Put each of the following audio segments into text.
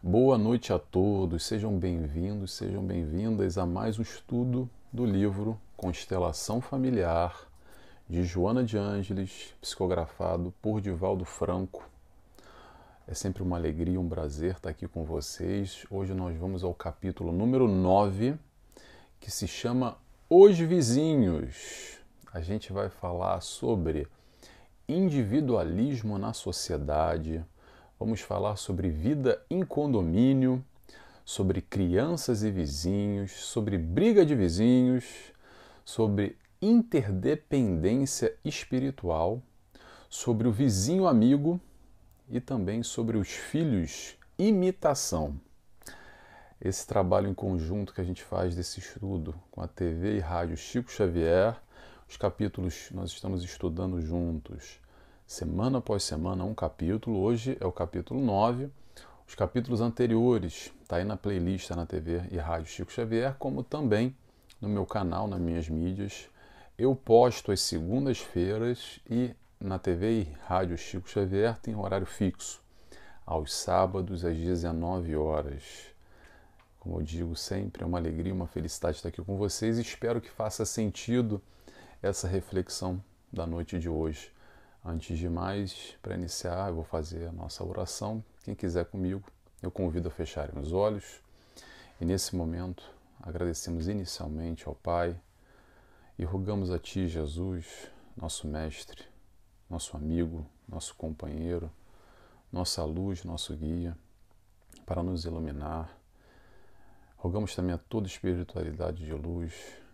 Boa noite a todos, sejam bem-vindos, sejam bem-vindas a mais um estudo do livro Constelação Familiar, de Joana de Ângeles, psicografado por Divaldo Franco. É sempre uma alegria, um prazer estar aqui com vocês. Hoje nós vamos ao capítulo número 9, que se chama Os Vizinhos. A gente vai falar sobre individualismo na sociedade. Vamos falar sobre vida em condomínio, sobre crianças e vizinhos, sobre briga de vizinhos, sobre interdependência espiritual, sobre o vizinho amigo e também sobre os filhos imitação. Esse trabalho em conjunto que a gente faz desse estudo com a TV e rádio Chico Xavier, os capítulos nós estamos estudando juntos. Semana após semana, um capítulo. Hoje é o capítulo 9. Os capítulos anteriores está aí na playlist na TV e Rádio Chico Xavier, como também no meu canal, nas minhas mídias. Eu posto às segundas-feiras e na TV e Rádio Chico Xavier tem horário fixo, aos sábados às 19 horas. Como eu digo sempre, é uma alegria, uma felicidade estar aqui com vocês e espero que faça sentido essa reflexão da noite de hoje. Antes de mais, para iniciar, eu vou fazer a nossa oração. Quem quiser comigo, eu convido a fecharem os olhos. E nesse momento, agradecemos inicialmente ao Pai e rogamos a Ti, Jesus, nosso Mestre, nosso amigo, nosso companheiro, nossa luz, nosso guia, para nos iluminar. Rogamos também a toda espiritualidade de luz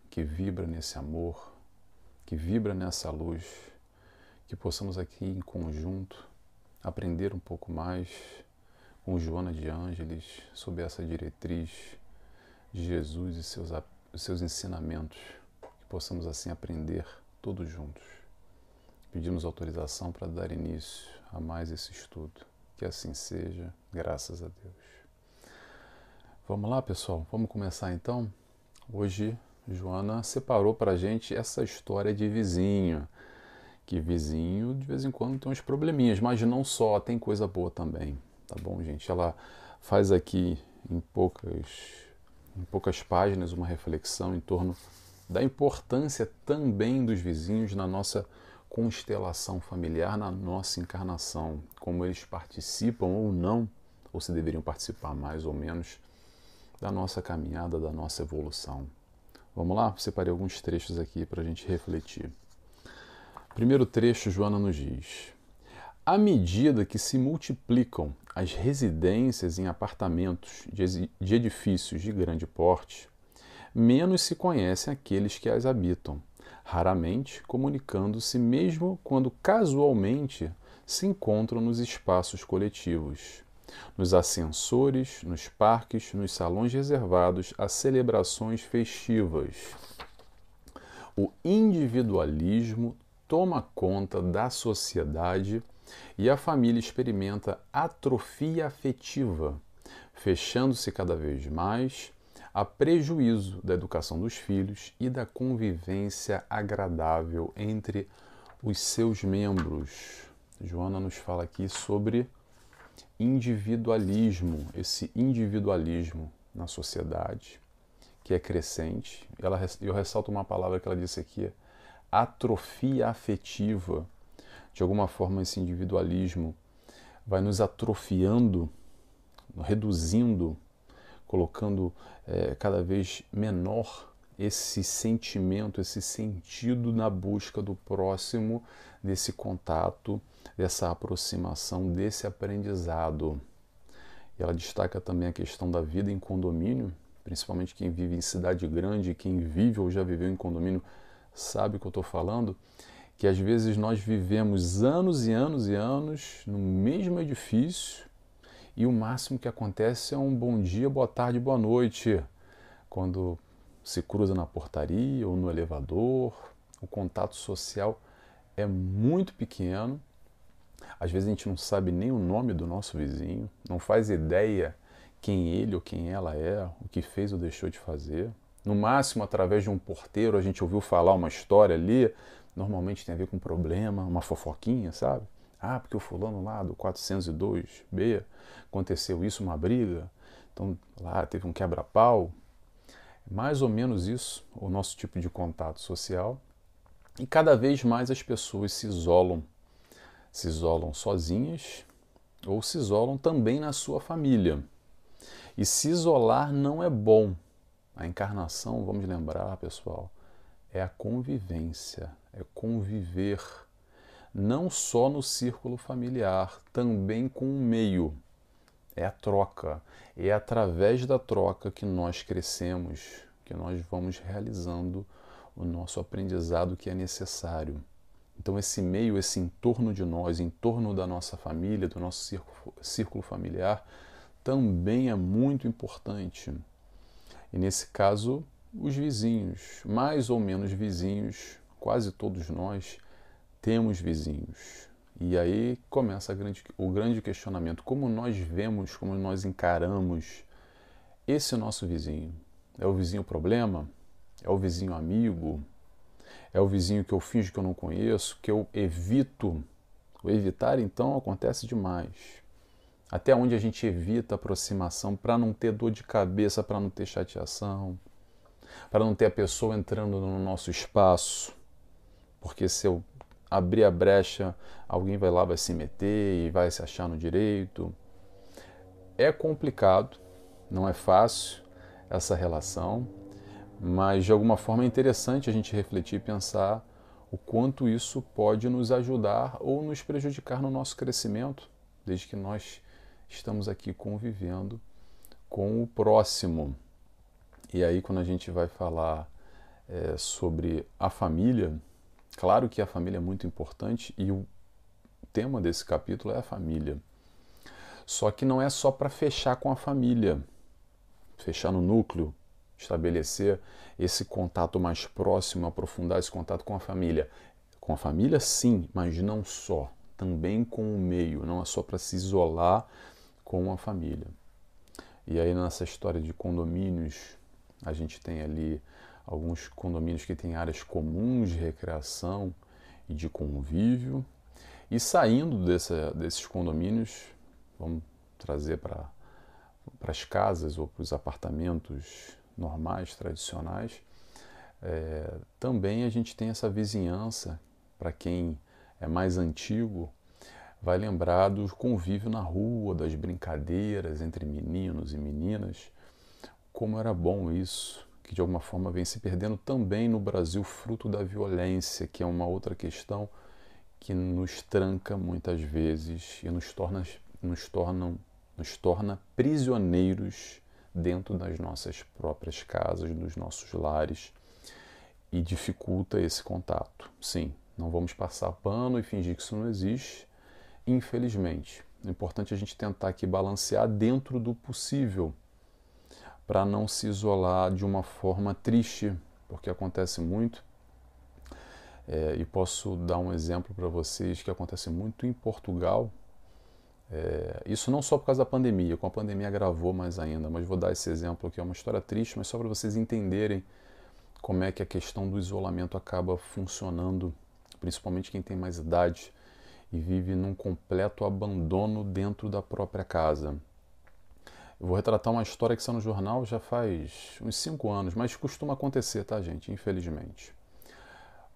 que vibra nesse amor, que vibra nessa luz, que possamos aqui em conjunto aprender um pouco mais com Joana de Ângeles sob essa diretriz de Jesus e seus ensinamentos, que possamos assim aprender todos juntos. Pedimos autorização para dar início a mais esse estudo. Que assim seja, graças a Deus. Vamos lá, pessoal? Vamos começar então? Hoje, Joana separou para a gente essa história de vizinho. Que vizinho, de vez em quando, tem uns probleminhas, mas não só, tem coisa boa também, tá bom, gente? Ela faz aqui em poucas páginas uma reflexão em torno da importância também dos vizinhos na nossa constelação familiar, na nossa encarnação, como eles participam ou não, ou se deveriam participar mais ou menos, da nossa caminhada, da nossa evolução. Vamos lá? Separei alguns trechos aqui para a gente refletir. Primeiro trecho, Joana nos diz: à medida que se multiplicam as residências em apartamentos de edifícios de grande porte, menos se conhecem aqueles que as habitam, raramente comunicando-se mesmo quando casualmente se encontram nos espaços coletivos, nos ascensores, nos parques, nos salões reservados a celebrações festivas. O individualismo toma conta da sociedade e a família experimenta atrofia afetiva, fechando-se cada vez mais a prejuízo da educação dos filhos e da convivência agradável entre os seus membros. Joana nos fala aqui sobre individualismo, esse individualismo na sociedade, que é crescente. Eu ressalto uma palavra que ela disse aqui, atrofia afetiva. De alguma forma, esse individualismo vai nos atrofiando, reduzindo, colocando cada vez menor esse sentimento, esse sentido na busca do próximo, desse contato, dessa aproximação, desse aprendizado. E ela destaca também a questão da vida em condomínio, principalmente quem vive em cidade grande, quem vive ou já viveu em condomínio sabe o que eu estou falando, que às vezes nós vivemos anos e anos e anos no mesmo edifício e o máximo que acontece é um bom dia, boa tarde, boa noite. Quando se cruza na portaria ou no elevador, o contato social é muito pequeno. Às vezes a gente não sabe nem o nome do nosso vizinho, não faz ideia quem ele ou quem ela é, o que fez ou deixou de fazer. No máximo, através de um porteiro, a gente ouviu falar uma história ali, normalmente tem a ver com um problema, uma fofoquinha, sabe? Ah, porque o fulano lá do 402B aconteceu isso, uma briga, então lá teve um quebra-pau. Mais ou menos isso, o nosso tipo de contato social. E cada vez mais as pessoas se isolam sozinhas ou se isolam também na sua família. E se isolar não é bom. A encarnação, vamos lembrar, pessoal, é a convivência, é conviver não só no círculo familiar, também com o meio. É a troca, é através da troca que nós crescemos, que nós vamos realizando o nosso aprendizado que é necessário. Então esse meio, esse entorno de nós, em torno da nossa família, do nosso círculo familiar, também é muito importante. E nesse caso, os vizinhos, mais ou menos vizinhos, quase todos nós temos vizinhos. E aí começa o grande questionamento: como nós vemos, como nós encaramos esse nosso vizinho? É o vizinho problema? É o vizinho amigo? É o vizinho que eu finjo que eu não conheço, que eu evito? O evitar, então, acontece demais. Até onde a gente evita a aproximação para não ter dor de cabeça, para não ter chateação, para não ter a pessoa entrando no nosso espaço, porque se eu abrir a brecha, alguém vai lá, vai se meter e vai se achar no direito. É complicado, não é fácil essa relação, mas de alguma forma é interessante a gente refletir e pensar o quanto isso pode nos ajudar ou nos prejudicar no nosso crescimento, desde que nós estamos aqui convivendo com o próximo. E aí, quando a gente vai falar sobre a família, claro que a família é muito importante e o tema desse capítulo é a família. Só que não é só para fechar com a família, fechar no núcleo, estabelecer esse contato mais próximo, aprofundar esse contato com a família. Com a família, sim, mas não só. Também com o meio, não é só para se isolar com a família. E aí nessa história de condomínios, a gente tem ali alguns condomínios que têm áreas comuns de recreação e de convívio. E saindo desses condomínios, vamos trazer para as casas ou para os apartamentos normais, tradicionais, também a gente tem essa vizinhança. Para quem é mais antigo, vai lembrar do convívio na rua, das brincadeiras entre meninos e meninas. Como era bom isso, que de alguma forma vem se perdendo também no Brasil, fruto da violência, que é uma outra questão que nos tranca muitas vezes e nos torna prisioneiros dentro das nossas próprias casas, dos nossos lares, e dificulta esse contato. Sim, não vamos passar pano e fingir que isso não existe, infelizmente. É importante a gente tentar aqui balancear dentro do possível, para não se isolar de uma forma triste, porque acontece muito. E posso dar um exemplo para vocês que acontece muito em Portugal. Isso não só por causa da pandemia, com a pandemia agravou mais ainda, mas vou dar esse exemplo aqui, é uma história triste, mas só para vocês entenderem como é que a questão do isolamento acaba funcionando, principalmente quem tem mais idade e vive num completo abandono dentro da própria casa. Eu vou retratar uma história que saiu no jornal já faz uns 5 anos, mas costuma acontecer, tá, gente? Infelizmente.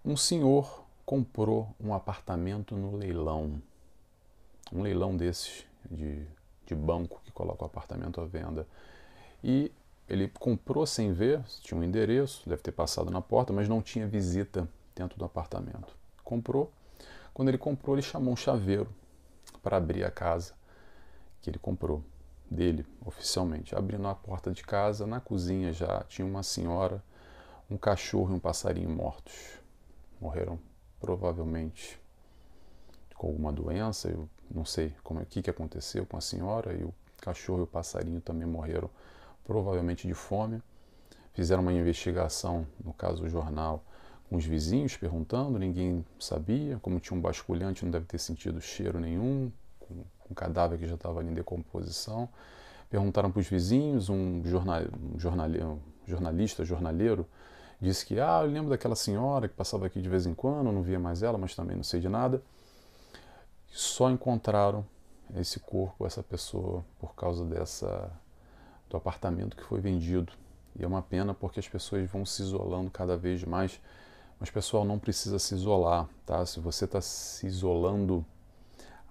Um senhor comprou um apartamento no leilão. Um leilão desses de banco que coloca o apartamento à venda. E ele comprou sem ver, tinha um endereço, deve ter passado na porta, mas não tinha visita dentro do apartamento. Comprou. Quando ele comprou, ele chamou um chaveiro para abrir a casa que ele comprou, dele, oficialmente. Abrindo a porta de casa, na cozinha já tinha uma senhora, um cachorro e um passarinho mortos. Morreram provavelmente com alguma doença, eu não sei o que aconteceu com a senhora, e o cachorro e o passarinho também morreram provavelmente de fome. Fizeram uma investigação, no caso o jornal, com os vizinhos perguntando, ninguém sabia, como tinha um basculhante não deve ter sentido cheiro nenhum, com um cadáver que já estava ali em decomposição. Perguntaram para os vizinhos, um jornaleiro, disse que, eu lembro daquela senhora que passava aqui de vez em quando, não via mais ela, mas também não sei de nada. só encontraram esse corpo, essa pessoa, por causa do apartamento que foi vendido. E é uma pena porque as pessoas vão se isolando cada vez mais. Mas, pessoal, não precisa se isolar, tá? Se você está se isolando,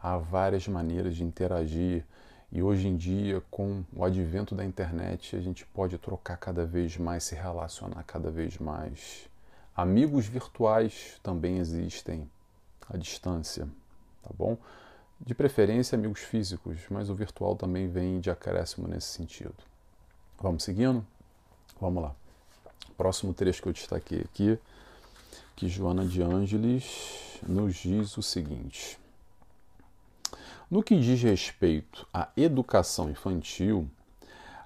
há várias maneiras de interagir. E hoje em dia, com o advento da internet, a gente pode trocar cada vez mais, se relacionar cada vez mais. Amigos virtuais também existem à distância, tá bom? De preferência, amigos físicos, mas o virtual também vem de acréscimo nesse sentido. Vamos seguindo? Vamos lá. Próximo trecho que eu destaquei aqui, que Joana de Ângeles nos diz o seguinte: no que diz respeito à educação infantil,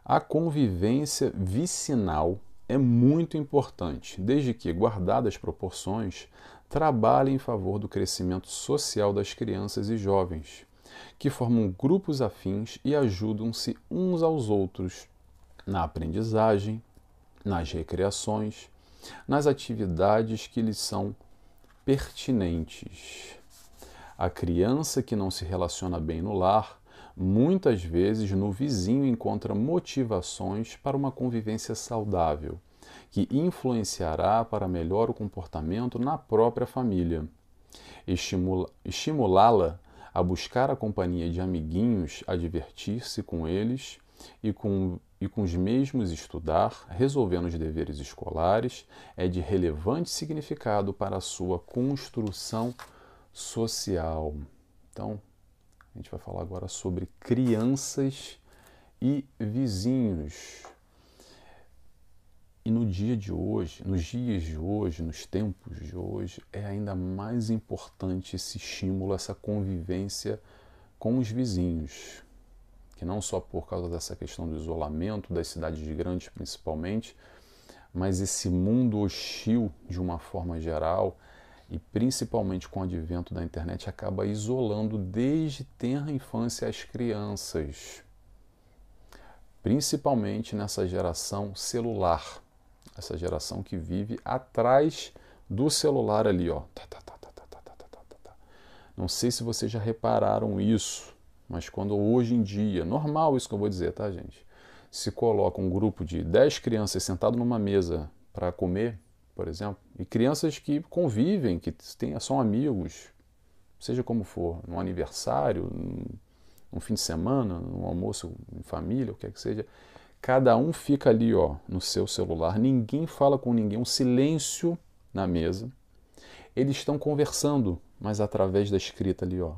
a convivência vicinal é muito importante, desde que, guardadas as proporções, trabalhe em favor do crescimento social das crianças e jovens, que formam grupos afins e ajudam-se uns aos outros na aprendizagem, nas recreações, nas atividades que lhes são pertinentes. A criança que não se relaciona bem no lar, muitas vezes no vizinho encontra motivações para uma convivência saudável, que influenciará para melhor o comportamento na própria família. Estimulá-la a buscar a companhia de amiguinhos, a divertir-se com eles e com os mesmos estudar, resolvendo os deveres escolares, é de relevante significado para a sua construção social. Então, a gente vai falar agora sobre crianças e vizinhos. E no dia de hoje, nos dias de hoje, nos tempos de hoje, é ainda mais importante esse estímulo, essa convivência com os vizinhos, que não só por causa dessa questão do isolamento, das cidades grandes principalmente, mas esse mundo hostil de uma forma geral, e principalmente com o advento da internet, acaba isolando desde tenra infância as crianças, principalmente nessa geração celular, essa geração que vive atrás do celular ali, ó. Não sei se vocês já repararam isso, mas quando hoje em dia, normal isso que eu vou dizer, tá, gente? Se coloca um grupo de 10 crianças sentado numa mesa para comer, por exemplo, e crianças que convivem, que são amigos, seja como for, num aniversário, num fim de semana, num almoço em família, o que é que seja, cada um fica ali, ó, no seu celular, ninguém fala com ninguém, um silêncio na mesa. Eles estão conversando, mas através da escrita ali, ó,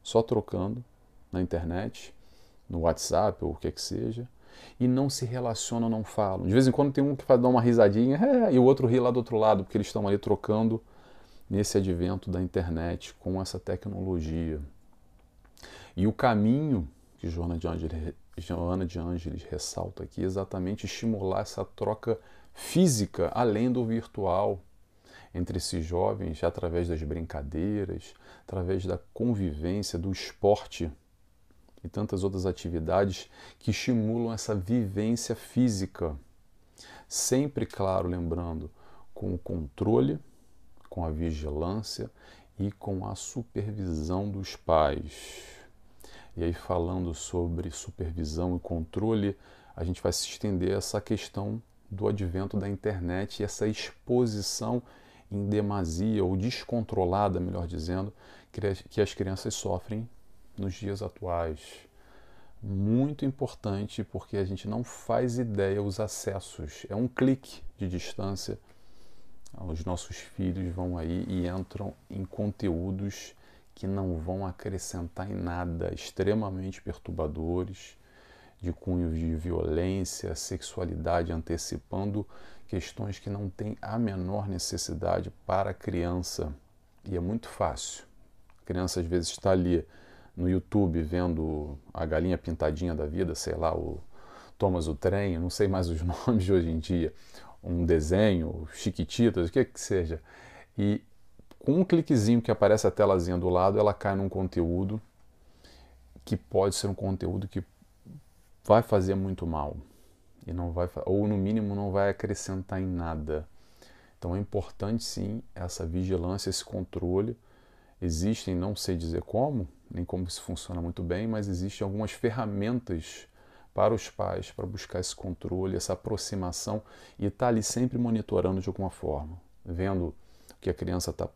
só trocando na internet, no WhatsApp ou o que é que seja, e não se relacionam, não falam. De vez em quando tem um que vai dar uma risadinha e o outro ri lá do outro lado, porque eles estão ali trocando nesse advento da internet com essa tecnologia. E o caminho que Joana de Ângeles ressalta aqui é exatamente estimular essa troca física além do virtual entre esses jovens, através das brincadeiras, através da convivência, do esporte e tantas outras atividades que estimulam essa vivência física. Sempre, claro, lembrando, com o controle, com a vigilância e com a supervisão dos pais. E aí, falando sobre supervisão e controle, a gente vai se estender a essa questão do advento da internet e essa exposição em demasia ou descontrolada, melhor dizendo, que as crianças sofrem nos dias atuais. Muito importante, porque a gente não faz ideia os acessos. É um clique de distância. Os nossos filhos vão aí e entram em conteúdos que não vão acrescentar em nada, extremamente perturbadores, de cunho de violência, sexualidade, antecipando questões que não têm a menor necessidade para a criança. E é muito fácil. A criança às vezes está ali no YouTube vendo a galinha pintadinha da vida, sei lá, o Thomas o Trem, não sei mais os nomes de hoje em dia, um desenho, Chiquititas, o que que seja. E com um cliquezinho que aparece a telazinha do lado, ela cai num conteúdo que pode ser um conteúdo que vai fazer muito mal e não vai, ou no mínimo não vai acrescentar em nada. Então é importante sim essa vigilância, esse controle Existem, não sei dizer como, nem como isso funciona muito bem, mas existem algumas ferramentas para os pais, para buscar esse controle, essa aproximação e estar ali sempre monitorando de alguma forma, vendo o que a criança está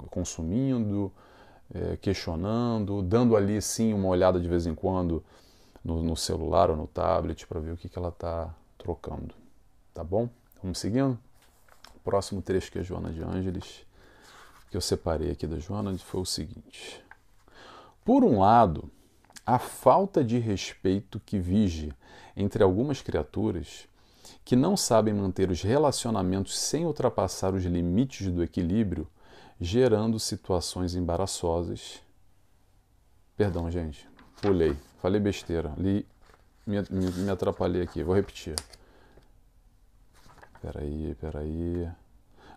consumindo, questionando, dando ali sim uma olhada de vez em quando no celular ou no tablet para ver o que ela está trocando. Tá bom? Vamos seguindo? O próximo trecho que é Joana de Ângeles, que eu separei aqui da Joana, foi o seguinte. Por um lado, a falta de respeito que vige entre algumas criaturas que não sabem manter os relacionamentos sem ultrapassar os limites do equilíbrio, gerando situações embaraçosas. Perdão, gente, pulei, falei besteira, me atrapalhei aqui, vou repetir. Peraí.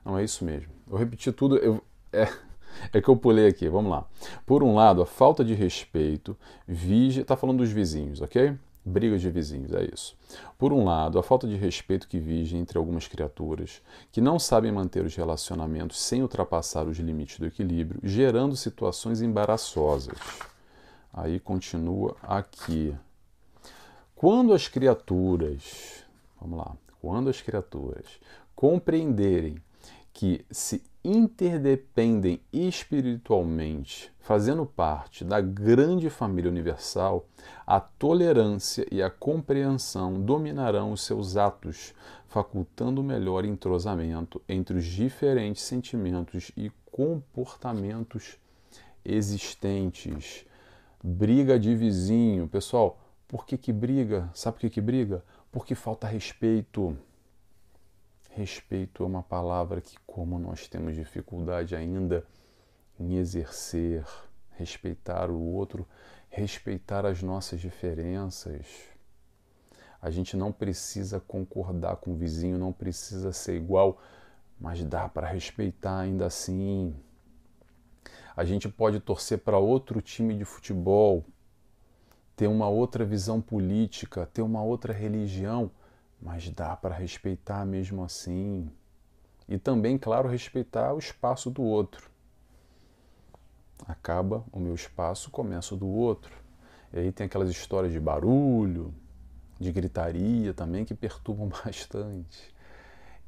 Não, é isso mesmo. Eu repeti tudo, é que eu pulei aqui, vamos lá. Por um lado, a falta de respeito vige... Está falando dos vizinhos, ok? Brigas de vizinhos, é isso. Por um lado, a falta de respeito que vige entre algumas criaturas que não sabem manter os relacionamentos sem ultrapassar os limites do equilíbrio, gerando situações embaraçosas. Aí continua aqui. Quando as criaturas... Vamos lá. Quando as criaturas compreenderem que se interdependem espiritualmente, fazendo parte da grande família universal, a tolerância e a compreensão dominarão os seus atos, facultando melhor entrosamento entre os diferentes sentimentos e comportamentos existentes. Briga de vizinho. Pessoal, por que briga? Sabe por que briga? Porque falta respeito. Respeito é uma palavra que, como nós temos dificuldade ainda em exercer, respeitar o outro, respeitar as nossas diferenças. A gente não precisa concordar com o vizinho, não precisa ser igual, mas dá para respeitar ainda assim. A gente pode torcer para outro time de futebol, ter uma outra visão política, ter uma outra religião, mas dá para respeitar mesmo assim. E também, claro, respeitar o espaço do outro. Acaba o meu espaço, começa o do outro. E aí tem aquelas histórias de barulho, de gritaria também, que perturbam bastante.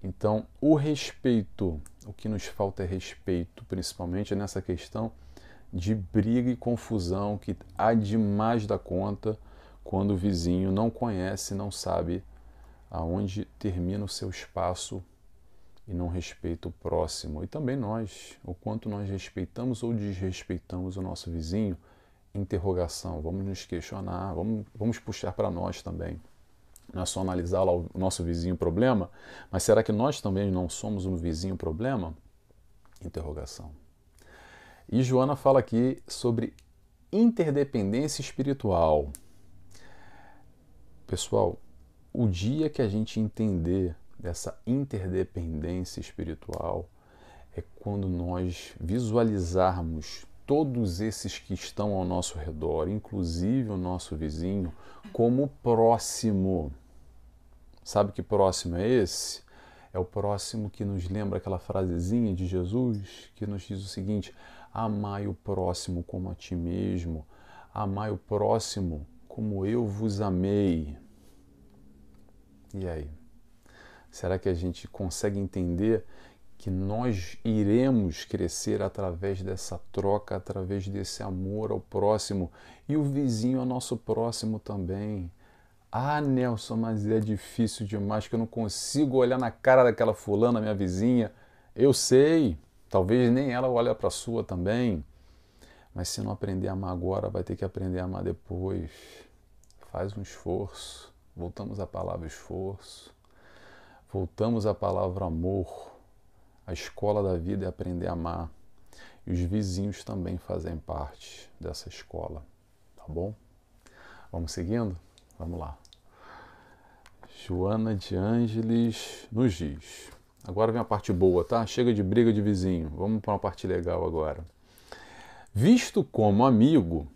Então, o respeito, o que nos falta é respeito, principalmente nessa questão de briga e confusão que há demais da conta quando o vizinho não conhece, não sabe aonde termina o seu espaço e não respeita o próximo. E também nós, o quanto nós respeitamos ou desrespeitamos o nosso vizinho, interrogação, vamos nos questionar, vamos puxar para nós também. Não é só analisar lá o nosso vizinho problema, mas será que nós também não somos um vizinho problema? Interrogação. E Joana fala aqui sobre interdependência espiritual. Pessoal, o dia que a gente entender dessa interdependência espiritual é quando nós visualizarmos todos esses que estão ao nosso redor, inclusive o nosso vizinho, como próximo. Sabe que próximo é esse? É o próximo que nos lembra aquela frasezinha de Jesus que nos diz o seguinte: amai o próximo como a ti mesmo, amai o próximo como eu vos amei. E aí? Será que a gente consegue entender que nós iremos crescer através dessa troca, através desse amor ao próximo e o vizinho ao nosso próximo também? Ah, Nelson, mas é difícil demais que eu não consigo olhar na cara daquela fulana, minha vizinha. Eu sei, talvez nem ela olhe para a sua também. Mas se não aprender a amar agora, vai ter que aprender a amar depois. Faz um esforço. Voltamos à palavra esforço. Voltamos à palavra amor. A escola da vida é aprender a amar. E os vizinhos também fazem parte dessa escola. Tá bom? Vamos seguindo? Vamos lá. Joana de Ângeles nos diz. Agora vem a parte boa, tá? Chega de briga de vizinho. Vamos para uma parte legal agora. Visto como amigo,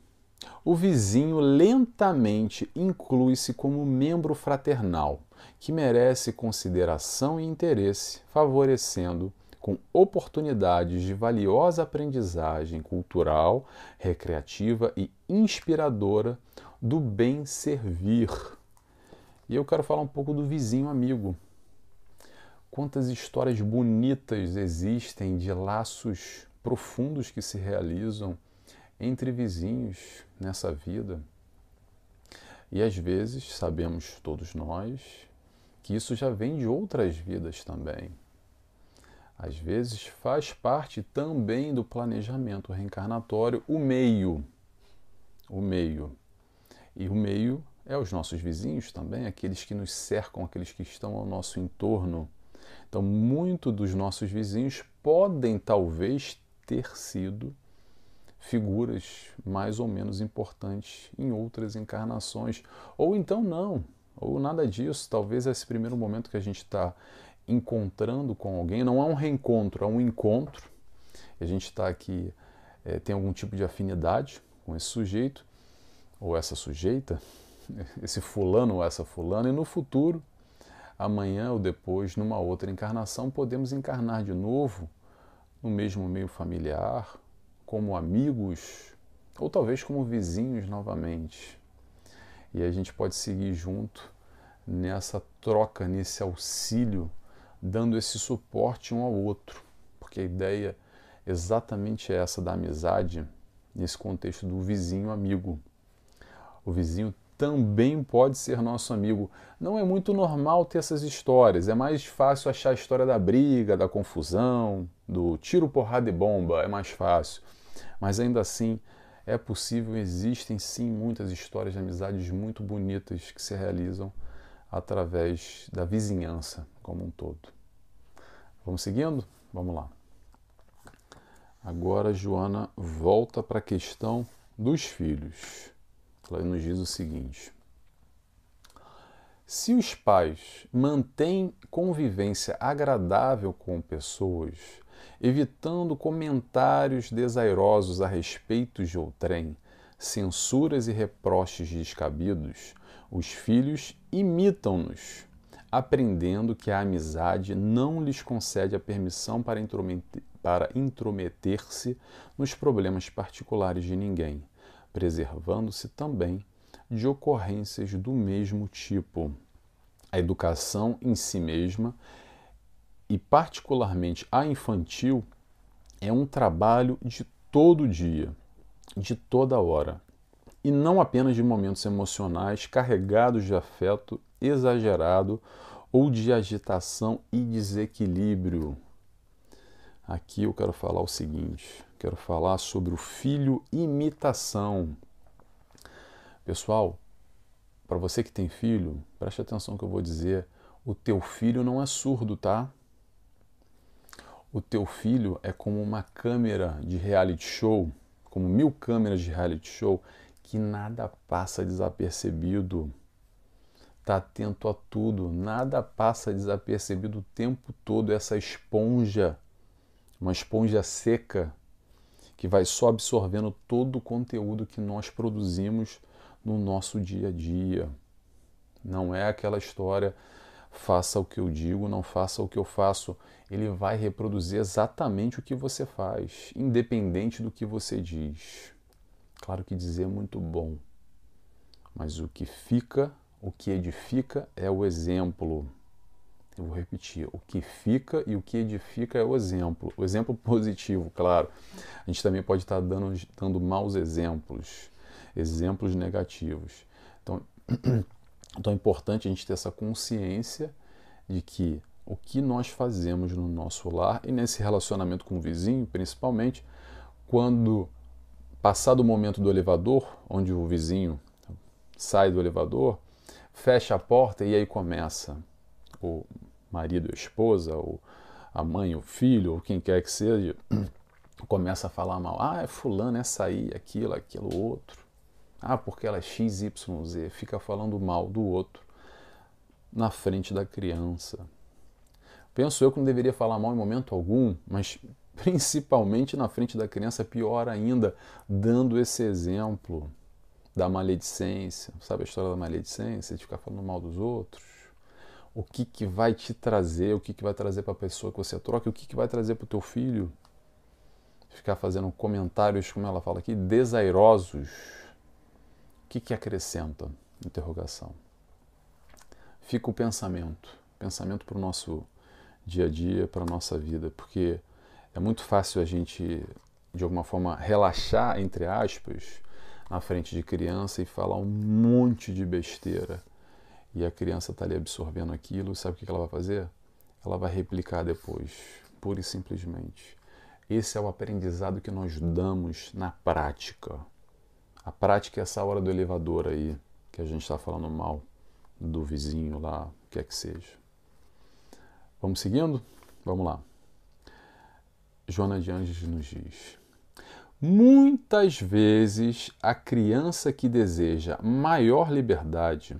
o vizinho lentamente inclui-se como membro fraternal, que merece consideração e interesse, favorecendo com oportunidades de valiosa aprendizagem cultural, recreativa e inspiradora do bem servir. E eu quero falar um pouco do vizinho amigo. Quantas histórias bonitas existem de laços profundos que se realizam entre vizinhos nessa vida. E às vezes, sabemos todos nós, que isso já vem de outras vidas também. Às vezes faz parte também do planejamento reencarnatório o meio. O meio. E o meio é os nossos vizinhos também, aqueles que nos cercam, aqueles que estão ao nosso entorno. Então, muito dos nossos vizinhos podem talvez ter sido figuras mais ou menos importantes em outras encarnações. Ou então não, ou nada disso. Talvez esse primeiro momento que a gente está encontrando com alguém, não é um reencontro, é um encontro. A gente está aqui, tem algum tipo de afinidade com esse sujeito, ou essa sujeita, esse fulano ou essa fulana, e no futuro, amanhã ou depois, numa outra encarnação, podemos encarnar de novo no mesmo meio familiar, como amigos, ou talvez como vizinhos novamente. E a gente pode seguir junto nessa troca, nesse auxílio, dando esse suporte um ao outro, porque a ideia exatamente é essa da amizade, nesse contexto do vizinho amigo. O vizinho também pode ser nosso amigo. Não é muito normal ter essas histórias, é mais fácil achar a história da briga, da confusão, do tiro, porrada e bomba, é mais fácil. Mas ainda assim, é possível, existem sim muitas histórias de amizades muito bonitas que se realizam através da vizinhança como um todo. Vamos seguindo? Vamos lá. Agora, Joana volta para a questão dos filhos. Ela nos diz o seguinte: se os pais mantêm convivência agradável com pessoas, evitando comentários desairosos a respeito de outrem, censuras e reproches descabidos, os filhos imitam-nos, aprendendo que a amizade não lhes concede a permissão para intrometer-se nos problemas particulares de ninguém, preservando-se também de ocorrências do mesmo tipo. A educação em si mesma, e particularmente a infantil, é um trabalho de todo dia, de toda hora, e não apenas de momentos emocionais carregados de afeto exagerado ou de agitação e desequilíbrio. Aqui eu quero falar o seguinte, quero falar sobre o filho imitação. Pessoal, para você que tem filho, preste atenção no que eu vou dizer, o teu filho não é surdo, tá? O teu filho é como uma câmera de reality show, como 1000 câmeras de reality show, que nada passa desapercebido. Está atento a tudo, nada passa desapercebido o tempo todo. Essa esponja, uma esponja seca, que vai só absorvendo todo o conteúdo que nós produzimos no nosso dia a dia. Não é aquela história, faça o que eu digo, não faça o que eu faço. Ele vai reproduzir exatamente o que você faz, independente do que você diz. Claro que dizer é muito bom, mas o que fica, o que edifica é o exemplo. Eu vou repetir, o que fica e o que edifica é o exemplo positivo, claro. A gente também pode estar dando maus exemplos, exemplos negativos. Então é importante a gente ter essa consciência de que o que nós fazemos no nosso lar e nesse relacionamento com o vizinho, principalmente, quando passado o momento do elevador, onde o vizinho sai do elevador, fecha a porta e aí começa o marido e a esposa, ou a mãe, o filho, ou quem quer que seja, começa a falar mal. Ah, é fulano, essa aí, aquilo outro. Ah, porque ela é XYZ, fica falando mal do outro na frente da criança. Penso eu que não deveria falar mal em momento algum, mas principalmente na frente da criança, pior ainda, dando esse exemplo da maledicência. Sabe a história da maledicência, de ficar falando mal dos outros? o que, que vai te trazer, o que, que vai trazer para a pessoa que você troca, o que, que vai trazer para o teu filho. Ficar fazendo comentários, como ela fala aqui, desairosos. O que, que acrescenta? Interrogação. Fica o pensamento para o nosso dia a dia, para a nossa vida, porque é muito fácil a gente, de alguma forma, relaxar, entre aspas, na frente de criança e falar um monte de besteira. E a criança está ali absorvendo aquilo, sabe o que ela vai fazer? Ela vai replicar depois, pura e simplesmente. Esse é o aprendizado que nós damos na prática. A prática é essa hora do elevador aí, que a gente está falando mal do vizinho lá, o que é que seja. Vamos seguindo? Vamos lá. Joana de Ângeles nos diz: muitas vezes a criança que deseja maior liberdade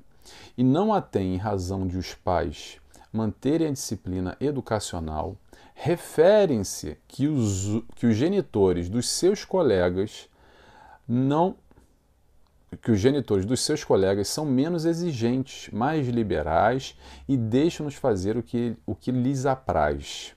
e não a tem em razão de os pais manterem a disciplina educacional, referem-se que os genitores dos seus colegas são menos exigentes, mais liberais e deixam-nos fazer o que lhes apraz.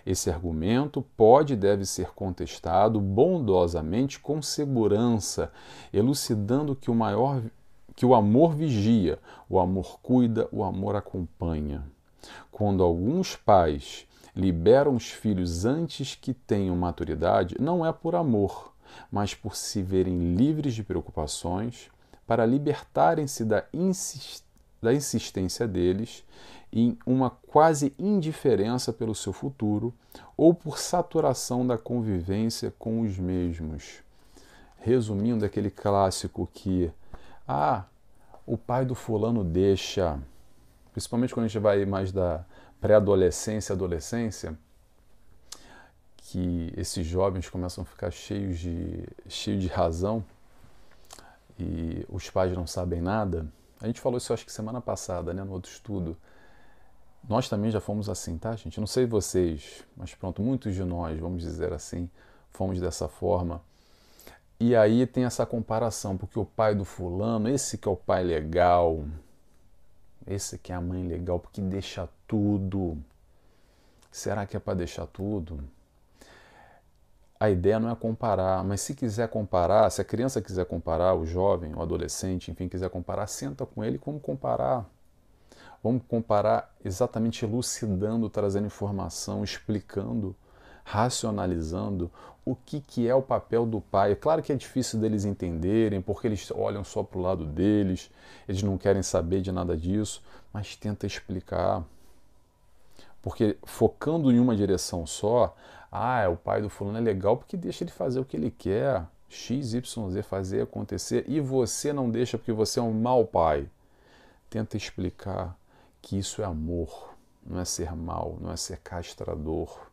Esse argumento pode e deve ser contestado bondosamente com segurança, elucidando que o amor vigia, o amor cuida, o amor acompanha. Quando alguns pais liberam os filhos antes que tenham maturidade, não é por amor, mas por se verem livres de preocupações, para libertarem-se da insistência deles em uma quase indiferença pelo seu futuro ou por saturação da convivência com os mesmos. Resumindo, aquele clássico que o pai do fulano deixa, principalmente quando a gente vai mais da pré-adolescência, adolescência, que esses jovens começam a ficar cheios de razão e os pais não sabem nada. A gente falou isso acho que semana passada, né, no outro estudo. Nós também já fomos assim, tá, gente? Não sei vocês, mas pronto, muitos de nós, vamos dizer assim, fomos dessa forma. E aí tem essa comparação, porque o pai do fulano, esse que é o pai legal, esse que é a mãe legal, porque deixa tudo. Será que é para deixar tudo? A ideia não é comparar, mas se quiser comparar, se a criança quiser comparar, o jovem, o adolescente, enfim, quiser comparar, senta com ele, como comparar? Vamos comparar exatamente elucidando, trazendo informação, explicando, racionalizando o que é o papel do pai. É claro que é difícil deles entenderem, porque eles olham só para o lado deles, eles não querem saber de nada disso, mas tenta explicar. Porque focando em uma direção só, o pai do fulano é legal porque deixa ele fazer o que ele quer, X, Y, Z, fazer acontecer, e você não deixa porque você é um mau pai. Tenta explicar que isso é amor, não é ser mal, não é ser castrador.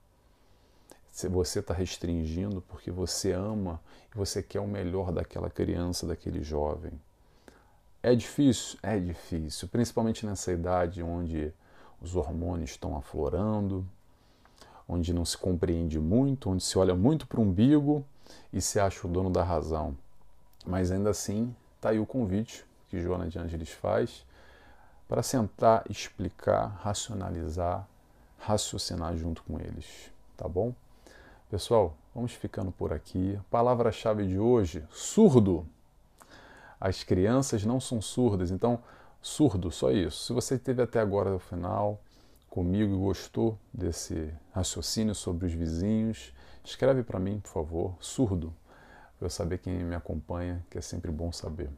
Você está restringindo porque você ama e você quer o melhor daquela criança, daquele jovem. É difícil? É difícil, principalmente nessa idade onde os hormônios estão aflorando, onde não se compreende muito, onde se olha muito para o umbigo e se acha o dono da razão. Mas ainda assim, está aí o convite que Joana de Ângeles faz para sentar, explicar, racionalizar, raciocinar junto com eles, tá bom? Pessoal, vamos ficando por aqui. Palavra-chave de hoje, surdo. As crianças não são surdas, então, surdo, só isso. Se você esteve até agora no final comigo e gostou desse raciocínio sobre os vizinhos, escreve para mim, por favor, surdo, para eu saber quem me acompanha, que é sempre bom saber.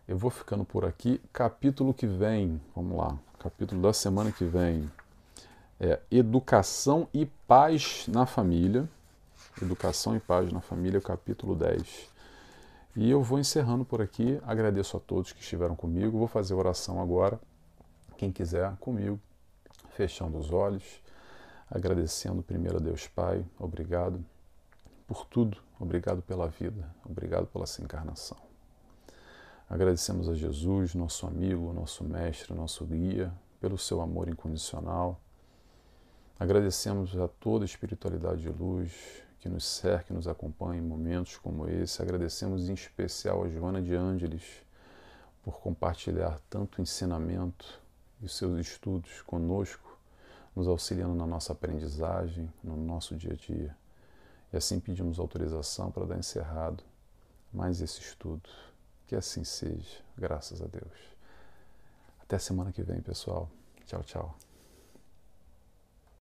Eu vou ficando por aqui. Capítulo que vem, vamos lá, capítulo da semana que vem é Educação e Paz na Família. Educação e Paz na Família, capítulo 10. E eu vou encerrando por aqui. Agradeço a todos que estiveram comigo. Vou fazer a oração agora. Quem quiser comigo, fechando os olhos, agradecendo primeiro a Deus Pai. Obrigado por tudo. Obrigado pela vida. Obrigado pela sua encarnação. Agradecemos a Jesus, nosso amigo, nosso mestre, nosso guia, pelo seu amor incondicional. Agradecemos a toda a espiritualidade de luz que nos cerca, e nos acompanha em momentos como esse. Agradecemos em especial a Joana de Ângeles por compartilhar tanto ensinamento e os seus estudos conosco, nos auxiliando na nossa aprendizagem, no nosso dia a dia. E assim pedimos autorização para dar encerrado mais esse estudo. Que assim seja, graças a Deus. Até semana que vem, pessoal. Tchau, tchau.